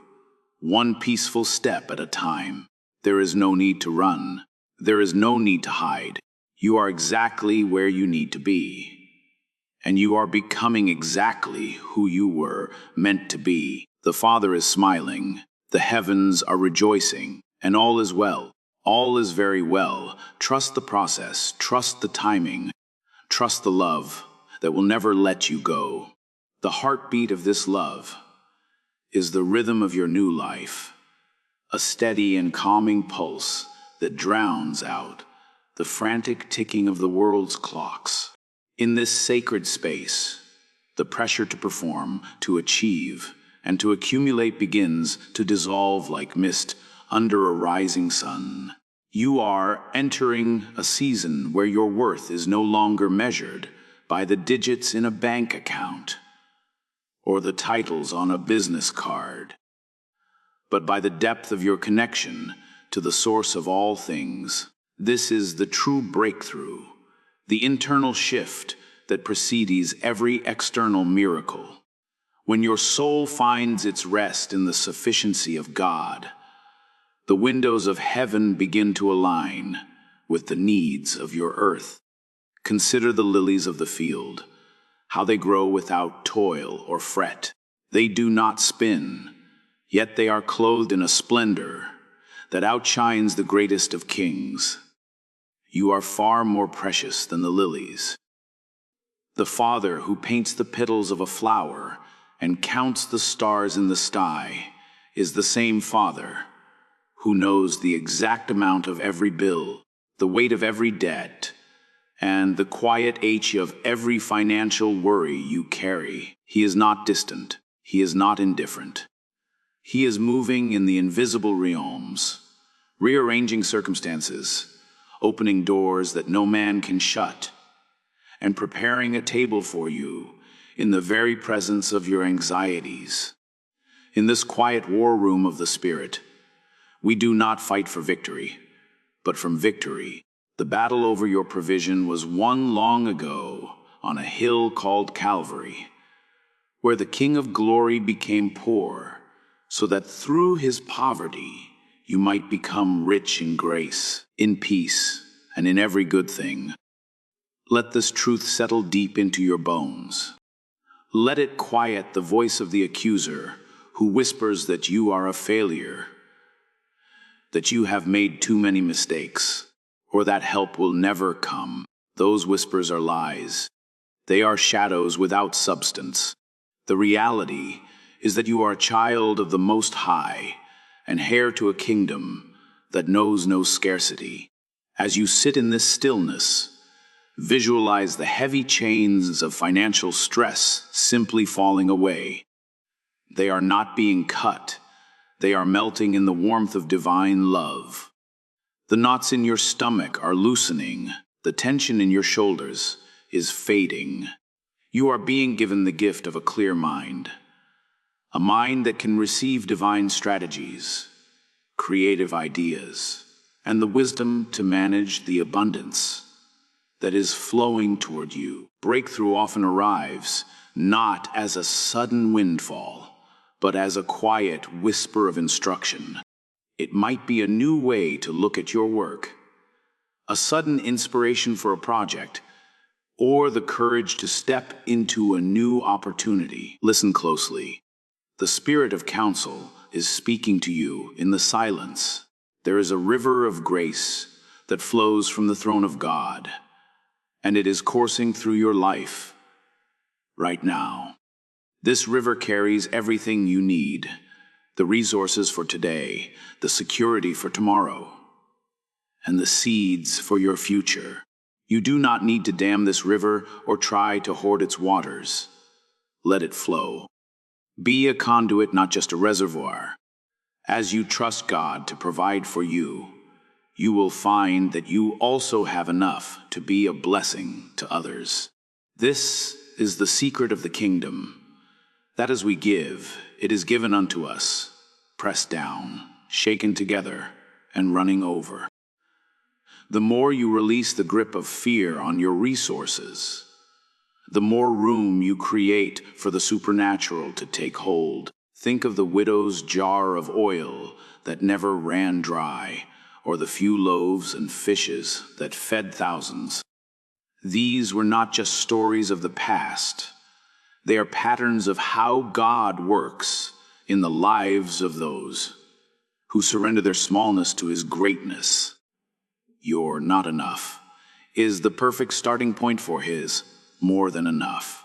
one peaceful step at a time. There is no need to run. There is no need to hide. You are exactly where you need to be. And you are becoming exactly who you were meant to be. The Father is smiling. The heavens are rejoicing. And all is well. All is very well. Trust the process. Trust the timing. Trust the love that will never let you go. The heartbeat of this love is the rhythm of your new life, a steady and calming pulse that drowns out the frantic ticking of the world's clocks. In this sacred space, the pressure to perform, to achieve, and to accumulate begins to dissolve like mist under a rising sun. You are entering a season where your worth is no longer measured by the digits in a bank account or the titles on a business card, but by the depth of your connection to the source of all things. This is the true breakthrough. the internal shift that precedes every external miracle. When your soul finds its rest in the sufficiency of God, the windows of heaven begin to align with the needs of your earth. Consider the lilies of the field, how they grow without toil or fret. They do not spin, yet they are clothed in a splendor that outshines the greatest of kings. You are far more precious than the lilies. The Father who paints the petals of a flower and counts the stars in the sky is the same Father who knows the exact amount of every bill, the weight of every debt, and the quiet ache of every financial worry you carry. He is not distant. He is not indifferent. He is moving in the invisible realms, rearranging circumstances, opening doors that no man can shut, and preparing a table for you in the very presence of your anxieties. In this quiet war room of the Spirit, we do not fight for victory, but from victory. The battle over your provision was won long ago on a hill called Calvary, where the King of Glory became poor, so that through his poverty you might become rich in grace, in peace, and in every good thing. Let this truth settle deep into your bones. Let it quiet the voice of the accuser who whispers that you are a failure, that you have made too many mistakes, or that help will never come. Those whispers are lies. They are shadows without substance. The reality is that you are a child of the Most High and heir to a kingdom that knows no scarcity. As you sit in this stillness, visualize the heavy chains of financial stress simply falling away. They are not being cut. They are melting in the warmth of divine love. The knots in your stomach are loosening. The tension in your shoulders is fading. You are being given the gift of a clear mind, a mind that can receive divine strategies, creative ideas, and the wisdom to manage the abundance that is flowing toward you. Breakthrough often arrives not as a sudden windfall, but as a quiet whisper of instruction. It might be a new way to look at your work, a sudden inspiration for a project, or the courage to step into a new opportunity. Listen closely. The Spirit of counsel is speaking to you in the silence. There is a river of grace that flows from the throne of God, and it is coursing through your life right now. This river carries everything you need, the resources for today, the security for tomorrow, and the seeds for your future. You do not need to dam this river or try to hoard its waters. Let it flow. Be a conduit, not just a reservoir. As you trust God to provide for you, you will find that you also have enough to be a blessing to others. This is the secret of the kingdom, that as we give, it is given unto us, pressed down, shaken together, and running over. The more you release the grip of fear on your resources, the more room you create for the supernatural to take hold. Think of the widow's jar of oil that never ran dry, or the few loaves and fishes that fed thousands. These were not just stories of the past. They are patterns of how God works in the lives of those who surrender their smallness to his greatness. Your not enough is the perfect starting point for his more than enough.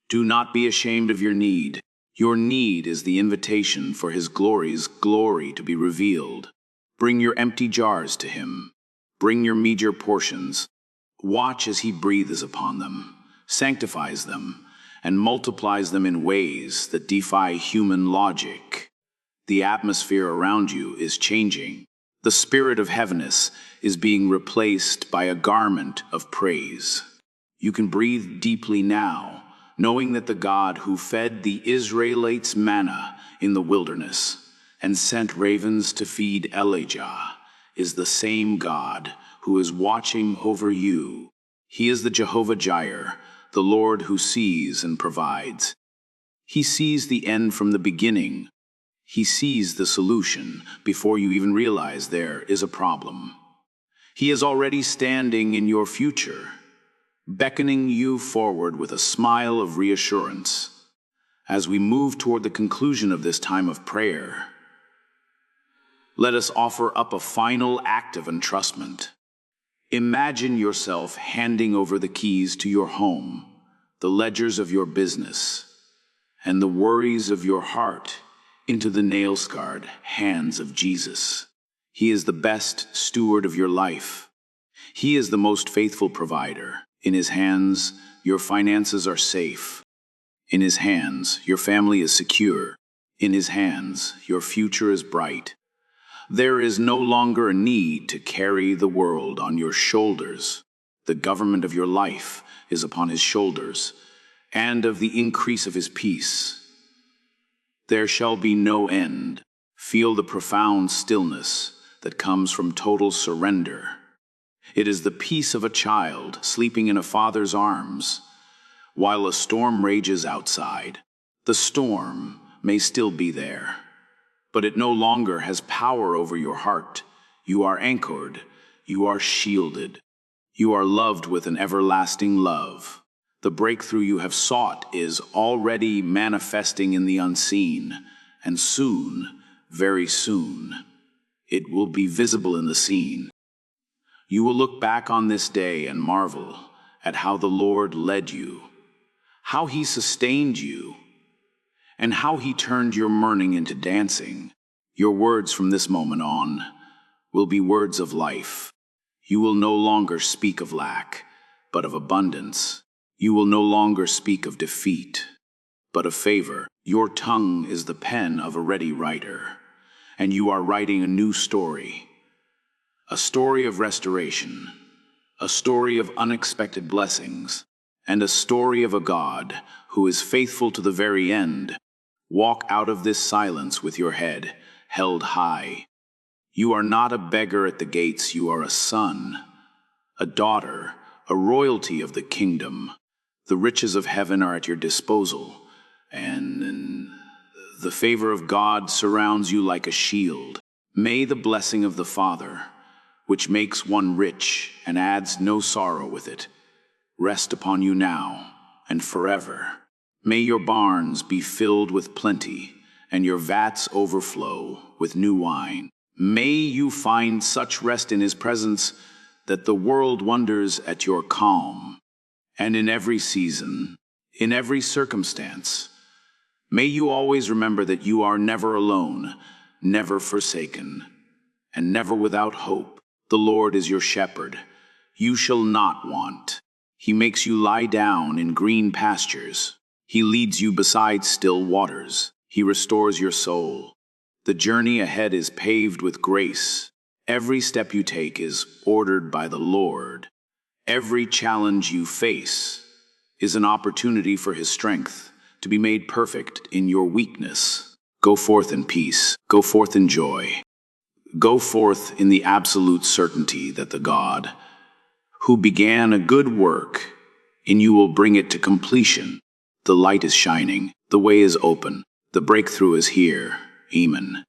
Do not be ashamed of your need. Your need is the invitation for his glory's glory to be revealed. Bring your empty jars to him. Bring your meager portions. Watch as he breathes upon them, sanctifies them, and multiplies them in ways that defy human logic. The atmosphere around you is changing. The spirit of heaviness is being replaced by a garment of praise. You can breathe deeply now, knowing that the God who fed the Israelites manna in the wilderness and sent ravens to feed Elijah is the same God who is watching over you He is the Jehovah Jireh, the Lord who sees and provides. He sees the end from the beginning. He sees the solution before you even realize there is a problem. He is already standing in your future, beckoning you forward with a smile of reassurance. As we move toward the conclusion of this time of prayer, let us offer up a final act of entrustment. Imagine yourself handing over the keys to your home, the ledgers of your business, and the worries of your heart into the nail-scarred hands of Jesus. He is the best steward of your life. He is the most faithful provider. In His hands, your finances are safe. In His hands, your family is secure. In His hands, your future is bright. There is no longer a need to carry the world on your shoulders. The government of your life is upon His shoulders, and of the increase of His peace there shall be no end. Feel the profound stillness that comes from total surrender. It is the peace of a child sleeping in a father's arms while a storm rages outside. The storm may still be there, but it no longer has power over your heart. You are anchored. You are shielded. You are loved with an everlasting love. The breakthrough you have sought is already manifesting in the unseen, and soon, very soon, it will be visible in the seen. You will look back on this day and marvel at how the Lord led you, how He sustained you, and how He turned your mourning into dancing. Your words from this moment on will be words of life. You will no longer speak of lack, but of abundance. You will no longer speak of defeat, but of favor. Your tongue is the pen of a ready writer, and you are writing a new story. A story of restoration, a story of unexpected blessings, and a story of a God who is faithful to the very end. Walk out of this silence with your head held high. You are not a beggar at the gates. You are a son, a daughter, a royalty of the kingdom. The riches of heaven are at your disposal, and the favor of God surrounds you like a shield. May the blessing of the Father, which makes one rich and adds no sorrow with it, rest upon you now and forever. May your barns be filled with plenty, and your vats overflow with new wine. May you find such rest in His presence that the world wonders at your calm. And in every season, in every circumstance, may you always remember that you are never alone, never forsaken, and never without hope. The Lord is your shepherd. You shall not want. He makes you lie down in green pastures. He leads you beside still waters. He restores your soul. The journey ahead is paved with grace. Every step you take is ordered by the Lord. Every challenge you face is an opportunity for His strength to be made perfect in your weakness. Go forth in peace. Go forth in joy. Go forth in the absolute certainty that the God who began a good work in you will bring it to completion. The light is shining. The way is open. The breakthrough is here. Amen.